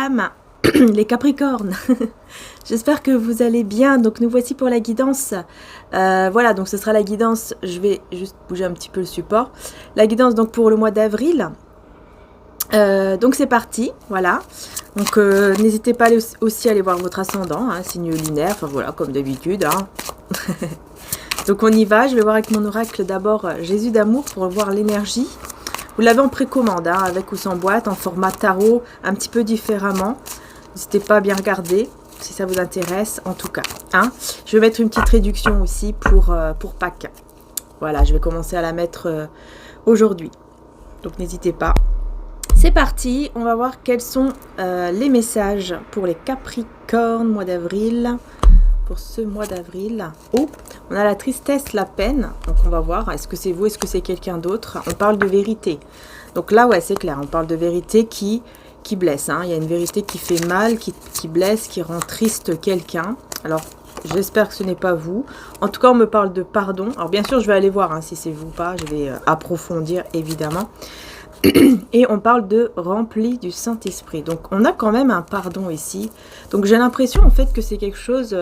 mesdames, les Capricornes. J'espère que vous allez bien. Donc nous voici pour la guidance. Voilà, donc ce sera la guidance. Je vais juste bouger un petit peu le support. La guidance donc pour le mois d'avril. Donc c'est parti, voilà. Donc n'hésitez pas aussi à aller voir votre ascendant, hein, signe lunaire, enfin voilà, comme d'habitude. Hein. Donc on y va, je vais voir avec mon oracle d'abord Jésus d'amour pour voir l'énergie. Vous l'avez en précommande, hein, avec ou sans boîte, en format tarot, un petit peu différemment. N'hésitez pas à bien regarder, si ça vous intéresse, en tout cas. Hein. Je vais mettre une petite réduction aussi pour Pâques. Voilà, je vais commencer à la mettre aujourd'hui. Donc n'hésitez pas. C'est parti, on va voir quels sont les messages pour les Capricornes, mois d'avril. Pour ce mois d'avril. Oh, on a la tristesse, la peine. Donc on va voir, est-ce que c'est vous, est-ce que c'est quelqu'un d'autre? On parle de vérité. Donc là, ouais, c'est clair, on parle de vérité qui blesse. Hein. Il y a une vérité qui fait mal, qui blesse, qui rend triste quelqu'un. Alors, j'espère que ce n'est pas vous. En tout cas, on me parle de pardon. Alors bien sûr, je vais aller voir hein, si c'est vous ou pas. Je vais approfondir, évidemment. Et on parle de rempli du Saint-Esprit. Donc on a quand même un pardon ici. Donc j'ai l'impression en fait que c'est quelque chose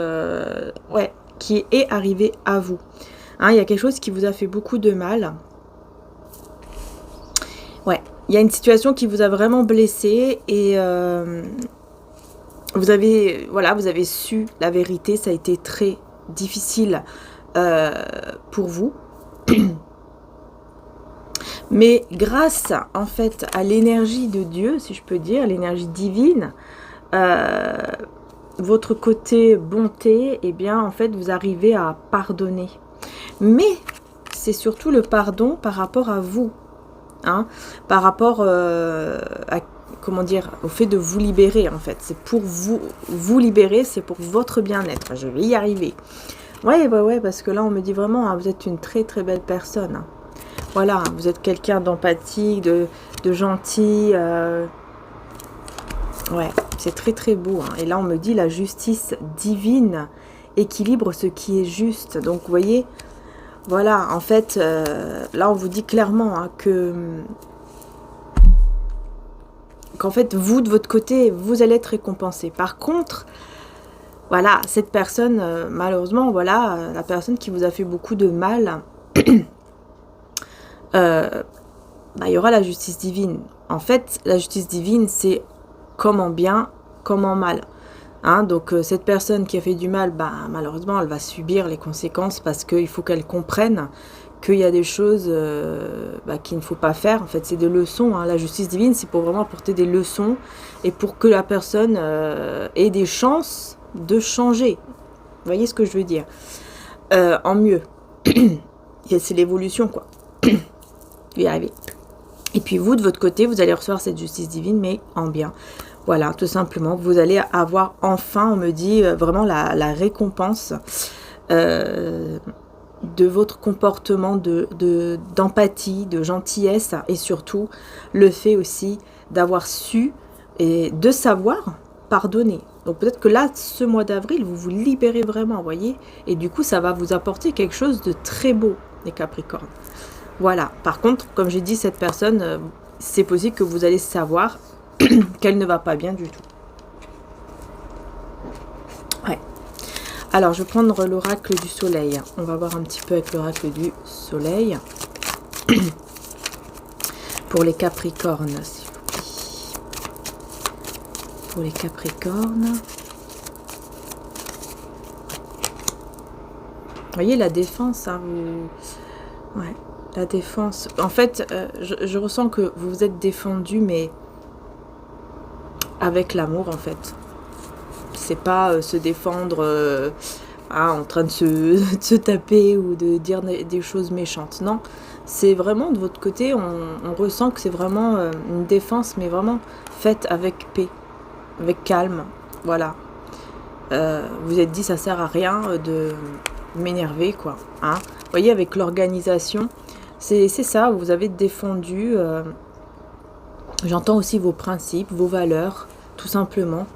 ouais, qui est arrivé à vous. Hein, il y a quelque chose qui vous a fait beaucoup de mal. Ouais, il y a une situation qui vous a vraiment blessé et vous avez su la vérité. Ça a été très difficile pour vous. Mais grâce, en fait, à l'énergie de Dieu, si je peux dire, l'énergie divine, votre côté bonté, eh bien, en fait, vous arrivez à pardonner. Mais c'est surtout le pardon par rapport à vous, hein, par rapport à, comment dire, au fait de vous libérer, en fait. C'est pour vous libérer, c'est pour votre bien-être. Je vais y arriver. Ouais, parce que là, on me dit vraiment, hein, vous êtes une très, très belle personne, hein. Voilà, vous êtes quelqu'un d'empathique, de gentil. Ouais, c'est très très beau. Hein. Et là, on me dit la justice divine équilibre ce qui est juste. Donc, vous voyez, voilà, en fait, là, on vous dit clairement hein, qu'en fait, vous, de votre côté, vous allez être récompensé. Par contre, voilà, cette personne, malheureusement, voilà, la personne qui vous a fait beaucoup de mal... il y aura la justice divine. En fait, la justice divine, c'est comme en bien, comme en mal. Hein, donc, cette personne qui a fait du mal, malheureusement, elle va subir les conséquences parce qu'il faut qu'elle comprenne qu'il y a des choses qu'il ne faut pas faire. En fait, c'est des leçons. Hein. La justice divine, c'est pour vraiment apporter des leçons et pour que la personne ait des chances de changer. Vous voyez ce que je veux dire? En mieux. C'est l'évolution, quoi. Y arriver. Et puis vous, de votre côté, vous allez recevoir cette justice divine, mais en bien. Voilà, tout simplement. Vous allez avoir enfin, on me dit, vraiment la récompense de votre comportement d'empathie, de gentillesse, et surtout le fait aussi d'avoir su et de savoir pardonner. Donc peut-être que là, ce mois d'avril, vous vous libérez vraiment, vous voyez. Et du coup, ça va vous apporter quelque chose de très beau, les Capricornes. Voilà, par contre, comme j'ai dit, cette personne, c'est possible que vous allez savoir qu'elle ne va pas bien du tout. Ouais. Alors, je vais prendre l'oracle du soleil. On va voir un petit peu avec l'oracle du soleil. Pour les Capricornes, s'il vous plaît. Pour les Capricornes. Vous voyez, la défense, hein, vous... Ouais. La défense. En fait, je ressens que vous vous êtes défendu, mais avec l'amour, en fait. C'est pas se défendre en train de se taper ou de dire des choses méchantes. Non, c'est vraiment de votre côté, on ressent que c'est vraiment une défense, mais vraiment faite avec paix, avec calme. Voilà. Vous êtes dit, ça sert à rien de m'énerver, quoi. Hein. Vous voyez, avec l'organisation... C'est ça, vous avez défendu, j'entends aussi vos principes, vos valeurs, tout simplement.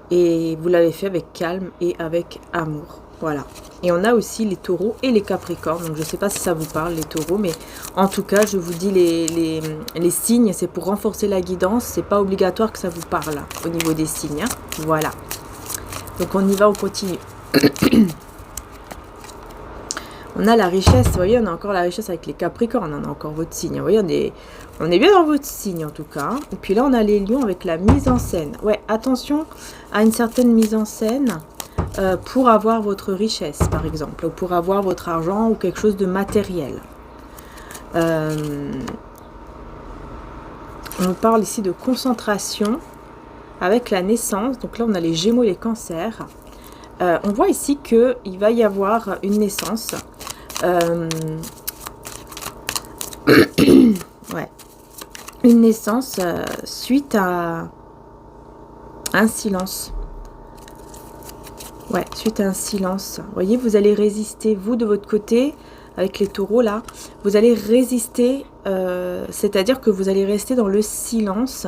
Et vous l'avez fait avec calme et avec amour. Voilà. Et on a aussi les taureaux et les capricornes. Donc je ne sais pas si ça vous parle, les taureaux. Mais en tout cas, je vous dis les signes, c'est pour renforcer la guidance. C'est pas obligatoire que ça vous parle au niveau des signes. Hein. Voilà. Donc on y va, on continue. On a la richesse, vous voyez, on a encore la richesse avec les capricornes, on a encore votre signe. Vous voyez, on est bien dans votre signe en tout cas. Et puis là, on a les lions avec la mise en scène. Ouais, attention à une certaine mise en scène pour avoir votre richesse, par exemple, ou pour avoir votre argent ou quelque chose de matériel. On parle ici de concentration avec la naissance. Donc là, on a les Gémeaux et les Cancers. On voit ici qu'il va y avoir une naissance. Ouais. Une naissance suite à un silence. Ouais, suite à un silence. Vous voyez, vous allez résister, vous de votre côté, avec les taureaux là, vous allez résister, c'est-à-dire que vous allez rester dans le silence.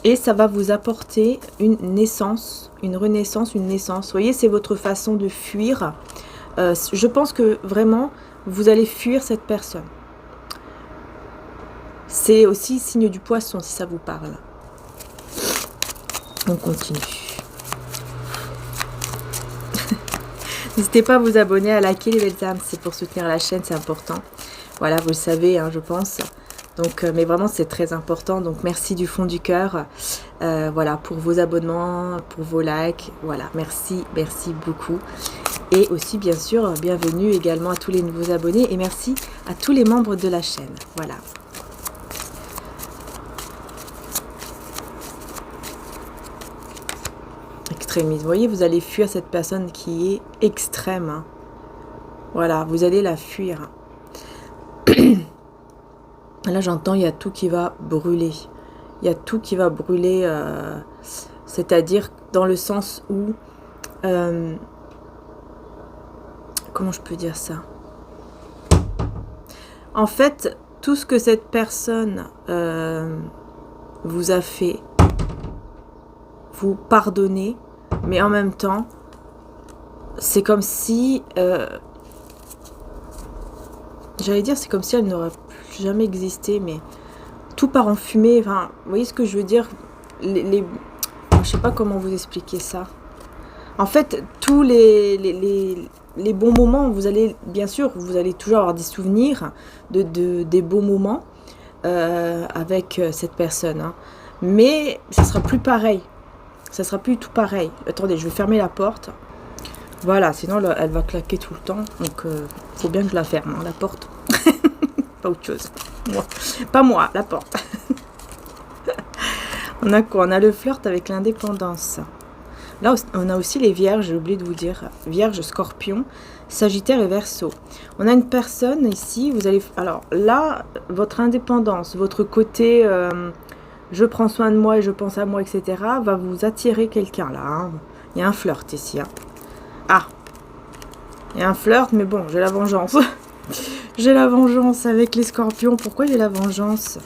Et ça va vous apporter une naissance, une renaissance, une naissance. Vous voyez, c'est votre façon de fuir. Je pense que vraiment, vous allez fuir cette personne. C'est aussi signe du poisson, si ça vous parle. On continue. N'hésitez pas à vous abonner, à liker les belles âmes. C'est pour soutenir la chaîne, c'est important. Voilà, vous le savez, hein, je pense. Donc, mais vraiment, c'est très important. Donc, merci du fond du cœur. Voilà, pour vos abonnements, pour vos likes. Voilà, merci beaucoup. Et aussi, bien sûr, bienvenue également à tous les nouveaux abonnés. Et merci à tous les membres de la chaîne. Voilà. Extrémiste. Vous voyez, vous allez fuir cette personne qui est extrême. Hein. Voilà, vous allez la fuir. Là, j'entends, il y a tout qui va brûler. Il y a tout qui va brûler, c'est-à-dire dans le sens où... comment je peux dire ça? En fait, tout ce que cette personne vous a fait, vous pardonnez, mais en même temps, c'est comme si... j'allais dire, c'est comme si elle n'aurait jamais existé, mais tout part en fumée. Enfin, vous voyez ce que je veux dire? Je sais pas comment vous expliquer ça. En fait, tous les bons moments, vous allez, bien sûr, vous allez toujours avoir des souvenirs des beaux moments avec cette personne. Hein. Mais ça sera plus pareil. Ça sera plus tout pareil. Attendez, je vais fermer la porte. Voilà, sinon elle va claquer tout le temps. Donc, faut bien que je la ferme, hein, la porte. Pas autre chose. Moi. Pas moi, la porte. On a quoi? On a le flirt avec l'indépendance. Là, on a aussi les vierges, j'ai oublié de vous dire. Vierge, scorpion, sagittaire et verseau. On a une personne ici, vous allez... Alors là, votre indépendance, votre côté... je prends soin de moi et je pense à moi, etc. va vous attirer quelqu'un là. Hein. Il y a un flirt ici. Hein. Ah, il y a un flirt, mais bon, j'ai la vengeance. J'ai la vengeance avec les scorpions. Pourquoi j'ai la vengeance?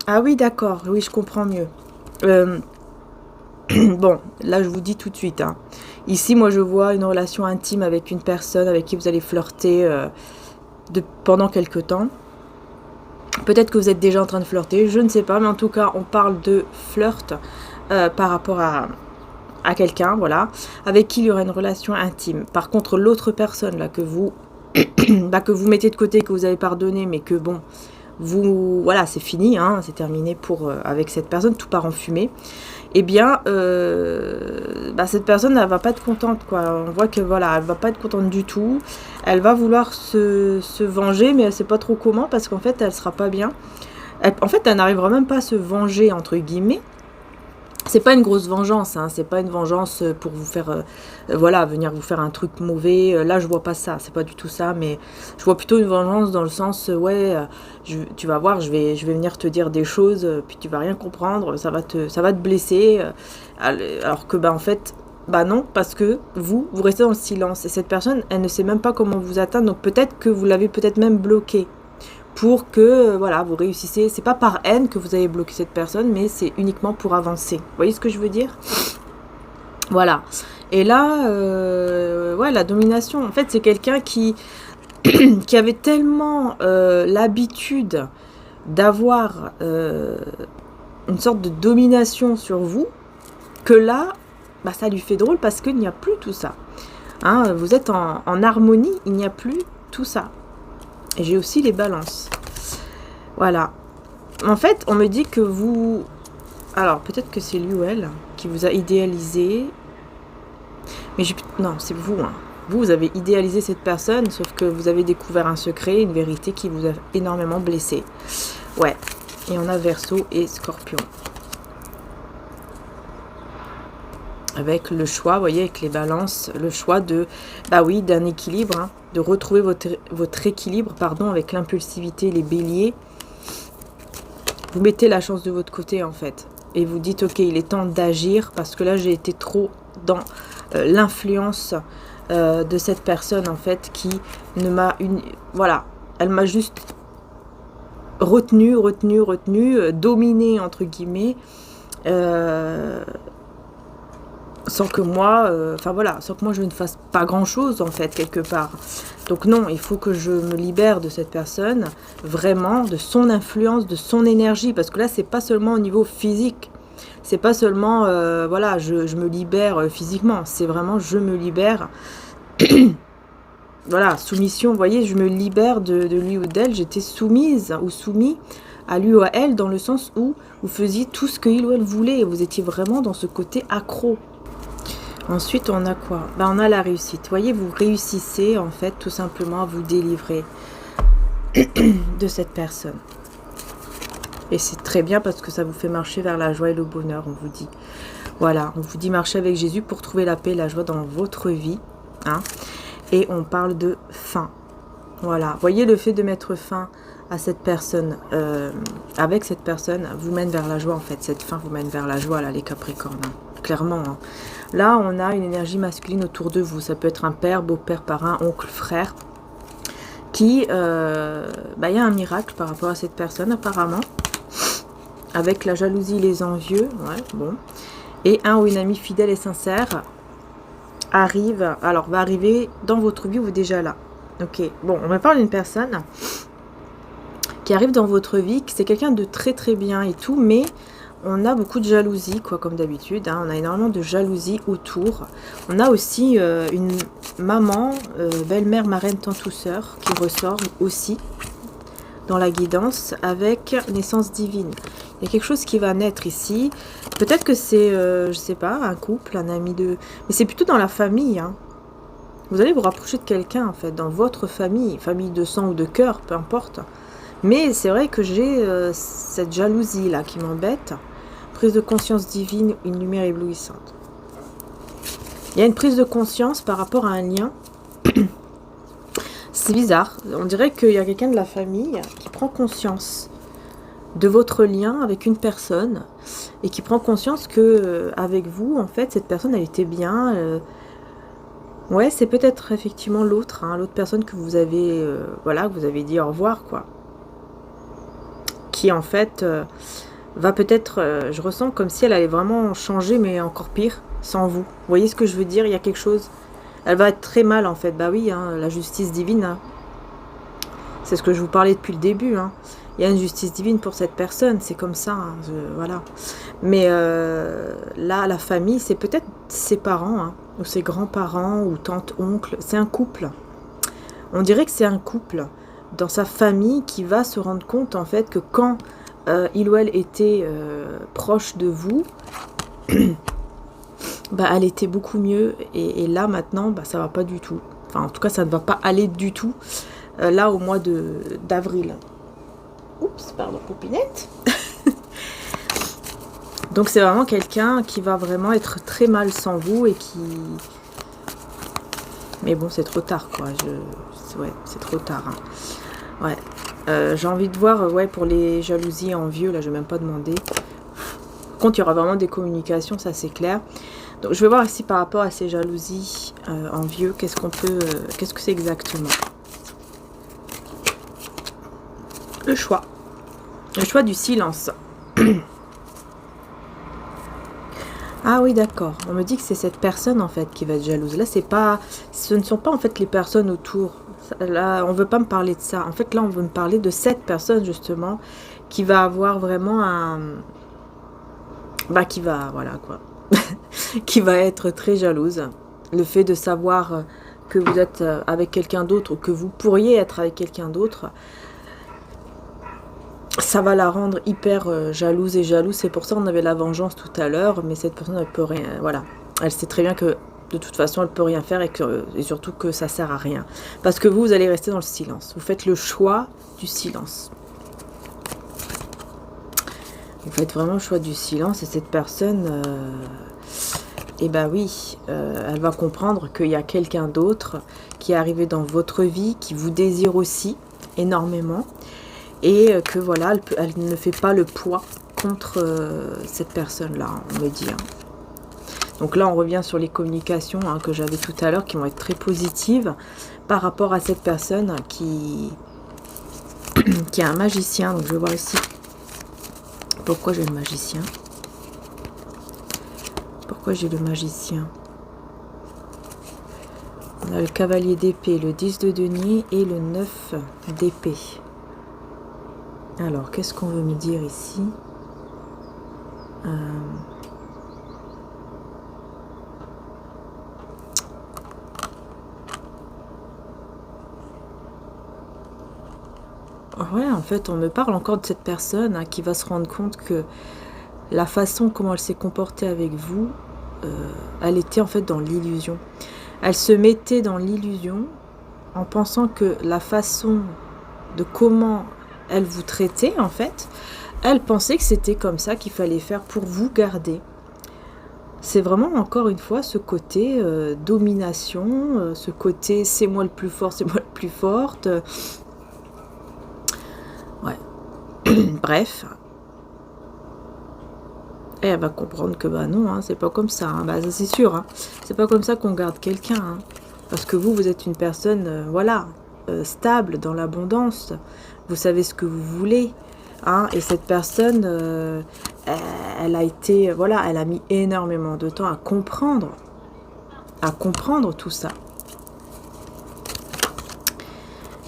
Ah oui, d'accord. Oui, je comprends mieux. Bon, là, je vous dis tout de suite. Hein. Ici, moi, je vois une relation intime avec une personne avec qui vous allez flirter pendant quelques temps. Peut-être que vous êtes déjà en train de flirter, je ne sais pas. Mais en tout cas, on parle de flirt par rapport à quelqu'un, voilà, avec qui il y aura une relation intime. Par contre, l'autre personne là que vous que vous mettez de côté, que vous avez pardonné, mais que bon, voilà, c'est fini, hein, c'est terminé pour avec cette personne, tout part en fumée. Eh bien, cette personne, elle va pas être contente, quoi. On voit que voilà, elle va pas être contente du tout. Elle va vouloir se venger, mais elle sait pas trop comment, parce qu'en fait, elle sera pas bien. En fait, elle n'arrivera même pas à se venger entre guillemets. C'est pas une grosse vengeance, hein, c'est pas une vengeance pour vous faire, voilà, venir vous faire un truc mauvais. Là, je vois pas ça, c'est pas du tout ça, mais je vois plutôt une vengeance dans le sens, ouais, tu vas voir, je vais venir te dire des choses, puis tu vas rien comprendre, ça va te blesser, alors que, en fait, non, parce que vous restez dans le silence, et cette personne, elle ne sait même pas comment vous atteindre, donc peut-être que vous l'avez peut-être même bloqué. Pour que, voilà, vous réussissez. C'est pas par haine que vous avez bloqué cette personne, mais c'est uniquement pour avancer. Vous voyez ce que je veux dire? Voilà. Et là, ouais, la domination, en fait, c'est quelqu'un qui, qui avait tellement l'habitude d'avoir une sorte de domination sur vous, que là, bah, ça lui fait drôle parce qu'il n'y a plus tout ça. Hein, vous êtes en harmonie, il n'y a plus tout ça. Et j'ai aussi les balances. Voilà. En fait, on me dit que vous... Alors, peut-être que c'est lui ou elle qui vous a idéalisé. Mais non, c'est vous. Hein. Vous avez idéalisé cette personne, sauf que vous avez découvert un secret, une vérité qui vous a énormément blessé. Ouais. Et on a Verseau et Scorpion. Avec le choix, vous voyez, avec les balances, le choix de, bah oui, d'un équilibre, hein, de retrouver votre équilibre, pardon, avec l'impulsivité, les béliers. Vous mettez la chance de votre côté, en fait. Et vous dites, ok, il est temps d'agir, parce que là, j'ai été trop dans l'influence de cette personne, en fait, qui ne m'a... Voilà, elle m'a juste retenu, dominé, entre guillemets, sans que moi, enfin voilà, sans que moi je ne fasse pas grand chose en fait quelque part. Donc non, il faut que je me libère de cette personne, vraiment, de son influence, de son énergie, parce que là c'est pas seulement au niveau physique, c'est pas seulement, voilà, je me libère physiquement, c'est vraiment je me libère, voilà, soumission, vous voyez, je me libère de lui ou d'elle, j'étais soumise ou soumis à lui ou à elle, dans le sens où vous faisiez tout ce qu'il ou elle voulait, et vous étiez vraiment dans ce côté accro. Ensuite, on a quoi? Ben, on a la réussite. Vous voyez, vous réussissez, en fait, tout simplement à vous délivrer de cette personne. Et c'est très bien parce que ça vous fait marcher vers la joie et le bonheur, on vous dit. Voilà, on vous dit marcher avec Jésus pour trouver la paix et la joie dans votre vie. Hein. Et on parle de fin. Voilà, vous voyez, le fait de mettre fin à cette personne, avec cette personne, vous mène vers la joie, en fait. Cette fin vous mène vers la joie, là, les Capricornes. Hein. Clairement, hein. Là on a une énergie masculine autour de vous, ça peut être un père, beau-père, parrain, oncle, frère, qui, bah, y a un miracle par rapport à cette personne apparemment, avec la jalousie, les envieux, ouais, bon, et un ou une amie fidèle et sincère arrive, alors va arriver dans votre vie ou déjà là, ok, bon, on me parle d'une personne qui arrive dans votre vie, c'est quelqu'un de très très bien et tout, mais on a beaucoup de jalousie, quoi, comme d'habitude. Hein. On a énormément de jalousie autour. On a aussi une maman, belle-mère, marraine, tante ou sœur qui ressort aussi dans la guidance avec naissance divine. Il y a quelque chose qui va naître ici. Peut-être que c'est, je sais pas, un couple, un ami de... Mais c'est plutôt dans la famille. Hein. Vous allez vous rapprocher de quelqu'un, en fait, dans votre famille. Famille de sang ou de cœur, peu importe. Mais c'est vrai que j'ai cette jalousie-là qui m'embête. Prise de conscience divine, une lumière éblouissante. Il y a une prise de conscience par rapport à un lien. C'est bizarre. On dirait qu'il y a quelqu'un de la famille qui prend conscience de votre lien avec une personne et qui prend conscience que avec vous, en fait, cette personne, elle était bien. Ouais, c'est peut-être effectivement l'autre, hein, l'autre personne que vous avez, voilà, que vous avez dit au revoir, quoi. Qui en fait va peut-être, je ressens comme si elle allait vraiment changer, mais encore pire, sans vous. Vous voyez ce que je veux dire? Il y a quelque chose. Elle va être très mal en fait. Bah oui, hein, la justice divine. Hein. C'est ce que je vous parlais depuis le début. Hein. Il y a une justice divine pour cette personne, c'est comme ça. Hein, voilà. Mais là, la famille, c'est peut-être ses parents, hein, ou ses grands-parents, ou tante, oncle. C'est un couple. On dirait que c'est un couple dans sa famille qui va se rendre compte en fait que quand il ou elle était proche de vous, bah, elle était beaucoup mieux. Et là maintenant, bah, ça va pas du tout. Enfin, en tout cas, ça ne va pas aller du tout. Là, au mois d'avril. Oups, pardon, poupinette. Donc, c'est vraiment quelqu'un qui va vraiment être très mal sans vous et qui... Mais bon, c'est trop tard, quoi. Ouais, c'est trop tard. Hein. Ouais. J'ai envie de voir, ouais, pour les jalousies envieux, là, je vais même pas demander. Par contre, il y aura vraiment des communications, ça c'est clair. Donc, je vais voir ici par rapport à ces jalousies envieux, qu'est-ce qu'on peut... qu'est-ce que c'est exactement? Le choix. Le choix du silence. Ah oui, d'accord. On me dit que c'est cette personne en fait qui va être jalouse. Là, c'est pas, ce ne sont pas en fait les personnes autour. Là, on veut pas me parler de ça. En fait, là, on veut me parler de cette personne justement qui va avoir vraiment un, bah, qui va, voilà quoi, qui va être très jalouse. Le fait de savoir que vous êtes avec quelqu'un d'autre ou que vous pourriez être avec quelqu'un d'autre, ça va la rendre hyper jalouse et jalouse. C'est pour ça qu'on avait la vengeance tout à l'heure, mais cette personne, elle peut rien, voilà. Elle sait très bien que de toute façon, elle peut rien faire et surtout que ça sert à rien. Parce que vous allez rester dans le silence. Vous faites le choix du silence. Vous faites vraiment le choix du silence et cette personne, eh ben oui, elle va comprendre qu'il y a quelqu'un d'autre qui est arrivé dans votre vie, qui vous désire aussi énormément. Et que voilà, elle ne fait pas le poids contre cette personne-là, on me dit. Hein. Donc là, on revient sur les communications que j'avais tout à l'heure, qui vont être très positives par rapport à cette personne qui est un magicien. Donc je vais voir ici pourquoi j'ai le magicien. Pourquoi j'ai le magicien? On a le cavalier d'épée, le 10 de denier et le 9 d'épée. Alors, qu'est-ce qu'on veut me dire ici? Ouais, en fait, on me parle encore de cette personne qui va se rendre compte que la façon comment elle s'est comportée avec vous, elle était en fait dans l'illusion. Elle se mettait dans l'illusion en pensant que la façon de comment elle vous traitait, en fait, elle pensait que c'était comme ça qu'il fallait faire pour vous garder. C'est vraiment, encore une fois, ce côté domination, ce côté c'est moi le plus fort, c'est moi le plus forte. Ouais. Bref. Et elle va comprendre que bah non, hein, c'est pas comme ça. Hein. Bah ça c'est sûr. Hein. C'est pas comme ça qu'on garde quelqu'un. Hein. Parce que vous êtes une personne, voilà, stable, dans l'abondance. Vous savez ce que vous voulez. Hein, et cette personne, elle a été, voilà, elle a mis énormément de temps à comprendre tout ça.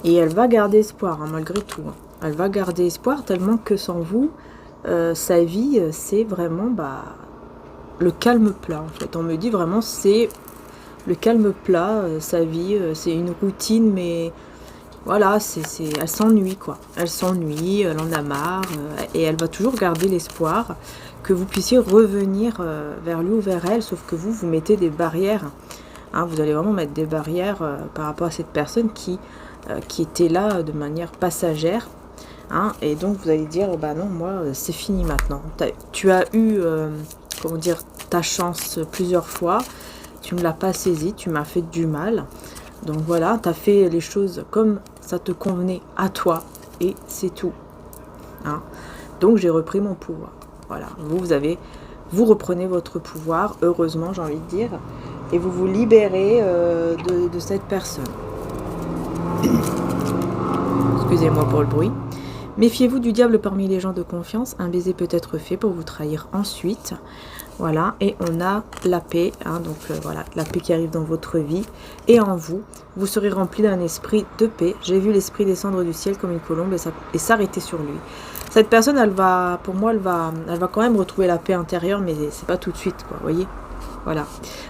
Et elle va garder espoir, hein, malgré tout. Hein. Elle va garder espoir tellement que sans vous, sa vie, c'est vraiment le calme plat. En fait, on me dit vraiment c'est le calme plat. Sa vie, c'est une routine, mais voilà, elle s'ennuie quoi. Elle s'ennuie, elle en a marre, et elle va toujours garder l'espoir que vous puissiez revenir vers lui ou vers elle. Sauf que vous mettez des barrières. Hein, vous allez vraiment mettre des barrières par rapport à cette personne qui était là de manière passagère. Hein, et donc vous allez dire, bah non, moi c'est fini maintenant. Tu as eu, comment dire, ta chance plusieurs fois, tu ne l'as pas saisie, tu m'as fait du mal. Donc voilà, tu as fait les choses comme ça te convenait à toi, et c'est tout. Hein. Donc j'ai repris mon pouvoir. Voilà, vous reprenez votre pouvoir, heureusement j'ai envie de dire, et vous vous libérez de cette personne. Excusez-moi pour le bruit. Méfiez-vous du diable parmi les gens de confiance. Un baiser peut être fait pour vous trahir ensuite. Voilà, et on a la paix. Hein, donc voilà, la paix qui arrive dans votre vie et en vous. Vous serez rempli d'un esprit de paix. J'ai vu l'esprit descendre du ciel comme une colombe et s'arrêter sur lui. Cette personne, elle va, pour moi, elle va quand même retrouver la paix intérieure, mais c'est pas tout de suite, quoi, vous voyez. Voilà,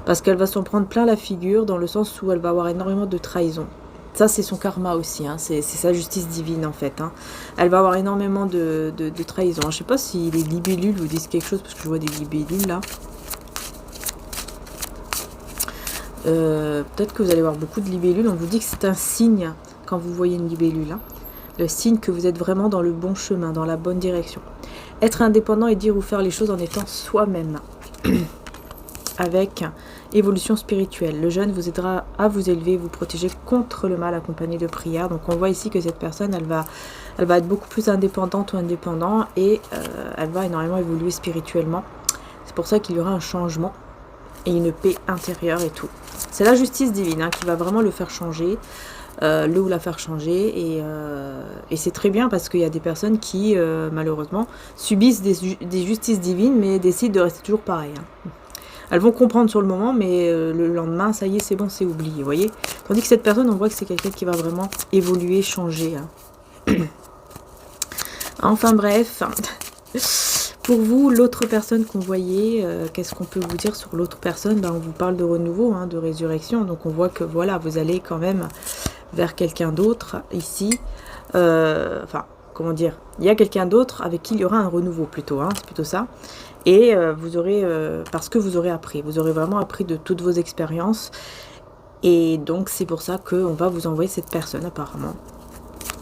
parce qu'elle va s'en prendre plein la figure dans le sens où elle va avoir énormément de trahison. Ça, c'est son karma aussi, hein. C'est sa justice divine, en fait. Hein. Elle va avoir énormément de trahison. Je ne sais pas si les libellules vous disent quelque chose, parce que je vois des libellules, là. Peut-être que vous allez avoir beaucoup de libellules. On vous dit que c'est un signe, quand vous voyez une libellule. Hein. Le signe que vous êtes vraiment dans le bon chemin, dans la bonne direction. Être indépendant et dire ou faire les choses en étant soi-même. Avec évolution spirituelle. Le jeûne vous aidera à vous élever, vous protéger contre le mal accompagné de prières. Donc on voit ici que cette personne, elle va être beaucoup plus indépendante ou indépendant et elle va énormément évoluer spirituellement. C'est pour ça qu'il y aura un changement et une paix intérieure et tout. C'est la justice divine hein, qui va vraiment le faire changer, le ou la faire changer et c'est très bien parce qu'il y a des personnes qui malheureusement subissent des justices divines mais décident de rester toujours pareil. Hein. Elles vont comprendre sur le moment, mais le lendemain, ça y est, c'est bon, c'est oublié, vous voyez. Tandis que cette personne, on voit que c'est quelqu'un qui va vraiment évoluer, changer. Hein. Enfin bref, pour vous, l'autre personne qu'on voyait, qu'est-ce qu'on peut vous dire sur l'autre personne? Ben, on vous parle de renouveau, hein, de résurrection, donc on voit que voilà, vous allez quand même vers quelqu'un d'autre ici. Enfin, comment dire, il y a quelqu'un d'autre avec qui il y aura un renouveau plutôt, hein, c'est plutôt ça. Et vous aurez, parce que vous aurez vraiment appris de toutes vos expériences. Et donc c'est pour ça qu'on va vous envoyer cette personne apparemment.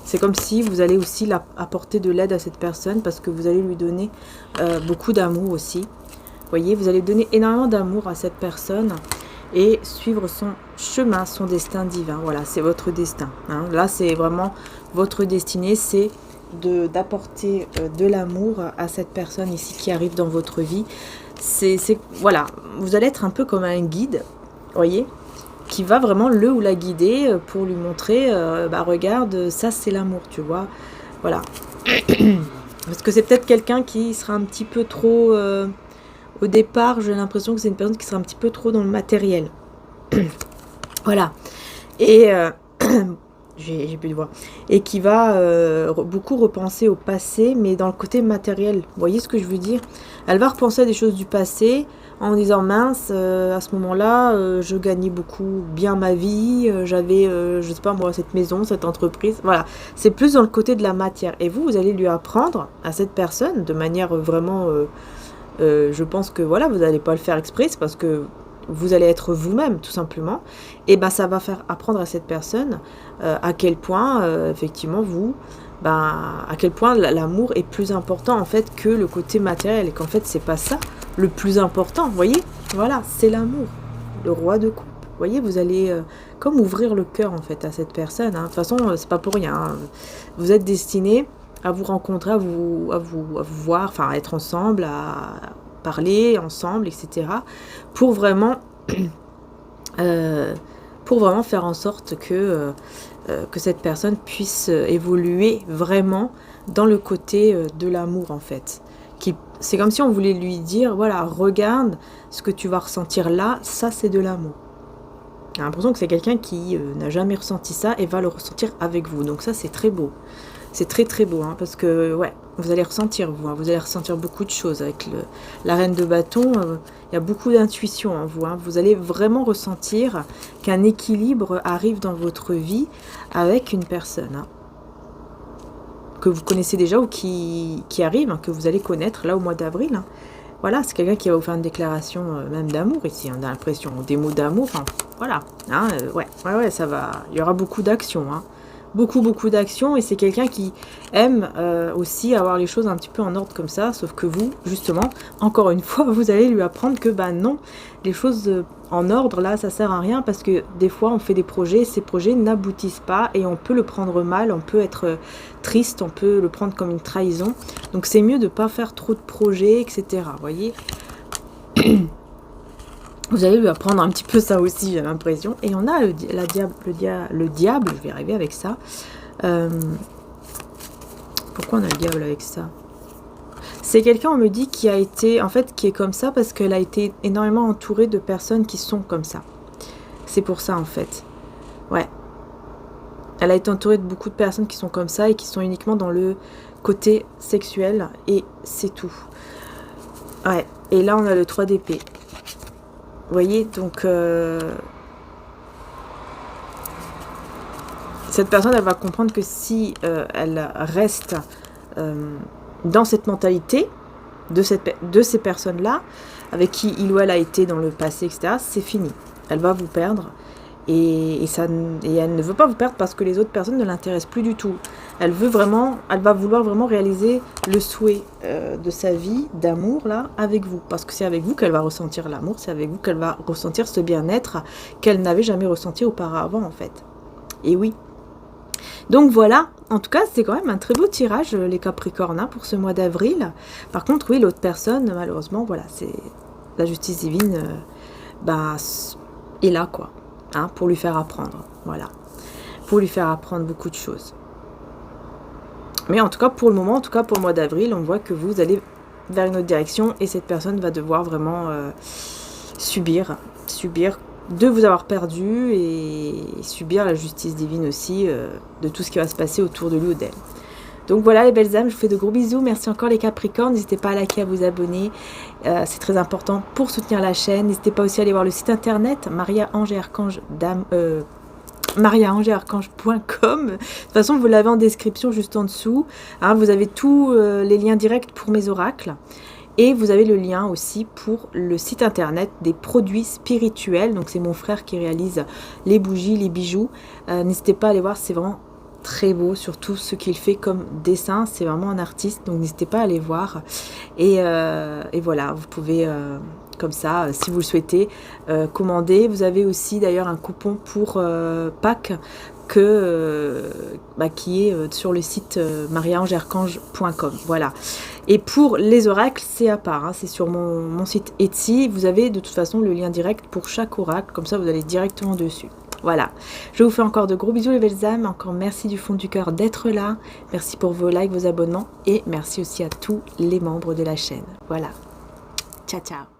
C'est comme si vous allez aussi apporter de l'aide à cette personne parce que vous allez lui donner beaucoup d'amour aussi. Vous voyez, vous allez donner énormément d'amour à cette personne et suivre son chemin, son destin divin. Voilà, c'est votre destin. Hein. Là, c'est vraiment votre destinée, c'est d'apporter de l'amour à cette personne ici qui arrive dans votre vie. Voilà, vous allez être un peu comme un guide, vous voyez, qui va vraiment le ou la guider pour lui montrer, bah regarde, ça c'est l'amour, tu vois. Voilà. Parce que c'est peut-être quelqu'un qui sera un petit peu trop... au départ, j'ai l'impression que c'est une personne qui sera un petit peu trop dans le matériel. Voilà. Et... j'ai plus de voix. Et qui va beaucoup repenser au passé, mais dans le côté matériel. Vous voyez ce que je veux dire? Elle va repenser à des choses du passé en disant mince, à ce moment-là, je gagnais beaucoup bien ma vie, j'avais, je sais pas moi, cette maison, cette entreprise. Voilà, c'est plus dans le côté de la matière. Et vous allez lui apprendre à cette personne de manière vraiment, je pense que voilà, vous n'allez pas le faire exprès, c'est parce que vous allez être vous-même tout simplement, et ben ça va faire apprendre à cette personne à quel point effectivement vous, à quel point l'amour est plus important en fait que le côté matériel, et qu'en fait c'est pas ça le plus important, vous voyez, voilà, c'est l'amour, le roi de coupe. Vous voyez, vous allez comme ouvrir le cœur en fait à cette personne, hein. De toute façon c'est pas pour rien, hein. Vous êtes destiné à vous rencontrer, à vous voir, enfin à être ensemble, à parler ensemble, etc. Pour vraiment faire en sorte que cette personne puisse évoluer vraiment dans le côté de l'amour en fait. C'est comme si on voulait lui dire, voilà, regarde ce que tu vas ressentir là, ça c'est de l'amour. J'ai l'impression que c'est quelqu'un qui n'a jamais ressenti ça et va le ressentir avec vous. Donc ça c'est très beau. C'est très très beau, hein, parce que ouais, vous allez ressentir vous, hein, vous allez ressentir beaucoup de choses avec la reine de bâton. Il y a beaucoup d'intuition en vous, hein, vous allez vraiment ressentir qu'un équilibre arrive dans votre vie avec une personne, hein, que vous connaissez déjà ou qui arrive, hein, que vous allez connaître là au mois d'avril. Hein. Voilà, c'est quelqu'un qui va vous faire une déclaration même d'amour ici, hein, on a l'impression, des mots d'amour, enfin, voilà, hein, ouais, ça va, il y aura beaucoup d'actions, hein. Beaucoup d'actions, et c'est quelqu'un qui aime aussi avoir les choses un petit peu en ordre comme ça, sauf que vous, justement, encore une fois, vous allez lui apprendre que non, les choses en ordre, là, ça sert à rien, parce que des fois, on fait des projets, ces projets n'aboutissent pas, et on peut le prendre mal, on peut être triste, on peut le prendre comme une trahison, donc c'est mieux de ne pas faire trop de projets, etc., vous voyez. Vous allez lui apprendre un petit peu ça aussi, j'ai l'impression. Et on a le diable, je vais arriver avec ça. Pourquoi on a le diable avec ça? C'est quelqu'un, on me dit, qui a été, en fait, qui est comme ça parce qu'elle a été énormément entourée de personnes qui sont comme ça. C'est pour ça, en fait. Ouais. Elle a été entourée de beaucoup de personnes qui sont comme ça et qui sont uniquement dans le côté sexuel. Et c'est tout. Ouais. Et là, on a le 3 d'épée. Vous voyez, donc cette personne, elle va comprendre que si elle reste dans cette mentalité de ces personnes-là, avec qui il ou elle a été dans le passé, etc., c'est fini. Elle va vous perdre. Et elle ne veut pas vous perdre parce que les autres personnes ne l'intéressent plus du tout. Elle va vouloir vraiment réaliser le souhait de sa vie, d'amour, là, avec vous. Parce que c'est avec vous qu'elle va ressentir l'amour, c'est avec vous qu'elle va ressentir ce bien-être qu'elle n'avait jamais ressenti auparavant, en fait. Et oui. Donc voilà, en tout cas, c'est quand même un très beau tirage, les Capricornes, hein, pour ce mois d'avril. Par contre, oui, l'autre personne, malheureusement, voilà, c'est la justice divine, est là, quoi. Hein, pour lui faire apprendre, voilà, pour lui faire apprendre beaucoup de choses. Mais en tout cas, pour le moment, en tout cas pour le mois d'avril, on voit que vous allez vers une autre direction et cette personne va devoir vraiment subir de vous avoir perdu et subir la justice divine aussi de tout ce qui va se passer autour de lui ou d'elle. Donc voilà les belles âmes, je vous fais de gros bisous. Merci encore les Capricornes. N'hésitez pas à liker, à vous abonner. C'est très important pour soutenir la chaîne. N'hésitez pas aussi à aller voir le site internet mariaangearchange.com. De toute façon, vous l'avez en description juste en dessous. Hein, vous avez tous les liens directs pour mes oracles. Et vous avez le lien aussi pour le site internet des produits spirituels. Donc c'est mon frère qui réalise les bougies, les bijoux. N'hésitez pas à aller voir, c'est vraiment très beau, surtout ce qu'il fait comme dessin, c'est vraiment un artiste, donc n'hésitez pas à aller voir. Et voilà, vous pouvez comme ça, si vous le souhaitez, commander. Vous avez aussi d'ailleurs un coupon pour Pâques qui est sur le site mariaangearchange.com. Voilà. Et pour les oracles, c'est à part, hein, c'est sur mon site Etsy. Vous avez de toute façon le lien direct pour chaque oracle, comme ça vous allez directement dessus. Voilà, je vous fais encore de gros bisous les belles âmes, encore merci du fond du cœur d'être là, merci pour vos likes, vos abonnements et merci aussi à tous les membres de la chaîne. Voilà, ciao ciao.